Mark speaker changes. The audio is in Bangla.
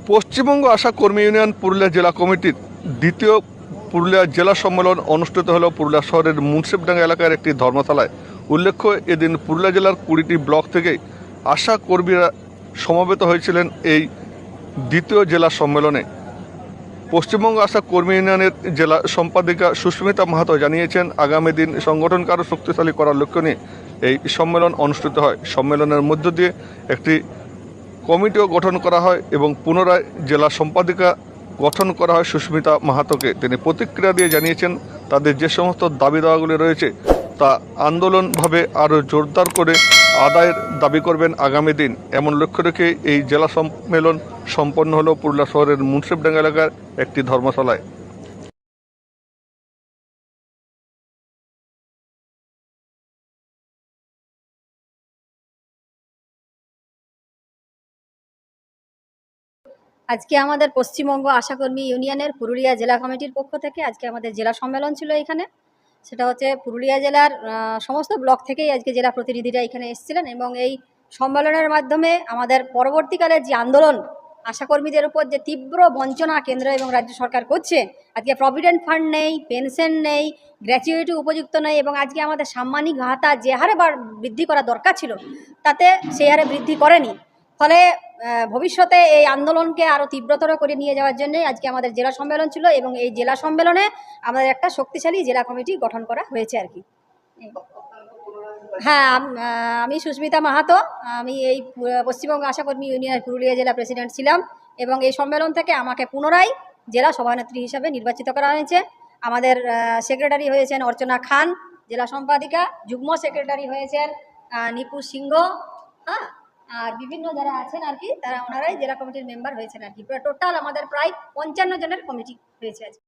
Speaker 1: পশ্চিমবঙ্গ আশা কর্মী ইউনিয়ন পুরুলিয়া জেলা কমিটির দ্বিতীয় পুরুলিয়া জেলা সম্মেলন অনুষ্ঠিত হল পুরুলিয়া শহরের মুন্সিপডাঙ্গা এলাকার একটি ধর্মশালায়। উল্লেখ্য, এদিন পুরুলিয়া জেলার 20টি ব্লক থেকে আশা কর্মীরা সমবেত হয়েছিলেন এই দ্বিতীয় জেলা সম্মেলনে। পশ্চিমবঙ্গ আশা কর্মী ইউনিয়নের জেলা সম্পাদিকা সুস্মিতা মাহাতো জানিয়েছেন, আগামী দিন সংগঠনকে আরও শক্তিশালী করার লক্ষ্য নিয়ে এই সম্মেলন অনুষ্ঠিত হয়। সম্মেলনের মধ্য দিয়ে একটি কমিটিও গঠন করা হয় এবং পুনরায় জেলা সম্পাদিকা গঠন করা হয় সুস্মিতা মাহাতোকে। তিনি প্রতিক্রিয়া দিয়ে জানিয়েছেন, তাদের যে সমস্ত দাবি দাওয়াগুলি রয়েছে তা আন্দোলনভাবে আরও জোরদার করে আদায়ের দাবি করবেন আগামী দিন। এমন লক্ষ্য রেখে এই জেলা সম্মেলন সম্পন্ন হলো পুরুলিয়া শহরের মুন্সিপডাঙ্গা এলাকার একটি ধর্মশালায়।
Speaker 2: আজকে আমাদের পশ্চিমবঙ্গ আশাকর্মী ইউনিয়নের পুরুলিয়া জেলা কমিটির পক্ষ থেকে আজকে আমাদের জেলা সম্মেলন ছিল এখানে। সেটা হচ্ছে পুরুলিয়া জেলার সমস্ত ব্লক থেকেই আজকে জেলা প্রতিনিধিরা এখানে এসেছিলেন এবং এই সম্মেলনের মাধ্যমে আমাদের পরবর্তীকালে যে আন্দোলন, আশাকর্মীদের উপর যে তীব্র বঞ্চনা কেন্দ্র এবং রাজ্য সরকার করছে, আজকে প্রভিডেন্ট ফান্ড নেই, পেনশন নেই, গ্র্যাচুইটি উপযুক্ত নেই এবং আজকে আমাদের সাম্মানিক ভাতা যে হারে বৃদ্ধি করা দরকার ছিল তাতে সেই হারে বৃদ্ধি করেনি। ফলে ভবিষ্যতে এই আন্দোলনকে আরও তীব্রতর করে নিয়ে যাওয়ার জন্য আজকে আমাদের জেলা সম্মেলন ছিল এবং এই জেলা সম্মেলনে আমাদের একটা শক্তিশালী জেলা কমিটি গঠন করা হয়েছে আর কি। হ্যাঁ, আমি সুস্মিতা মাহাতো, আমি এই পশ্চিমবঙ্গ আশাকর্মী ইউনিয়নের পুরুলিয়া জেলা প্রেসিডেন্ট ছিলাম এবং এই সম্মেলন থেকে আমাকে পুনরায় জেলা সভানেত্রী হিসাবে নির্বাচিত করা হয়েছে। আমাদের সেক্রেটারি হয়েছেন অর্চনা খান, জেলা সম্পাদিকা, যুগ্ম সেক্রেটারি হয়েছেন নিপু সিংহ, হ্যাঁ, আর বিভিন্ন যারা আছেন আর কি তারা ওনারাই জেলা কমিটির মেম্বার হয়েছেন আর কি। টোটাল আমাদের প্রায় 55 জনের কমিটি হয়েছে আজকে।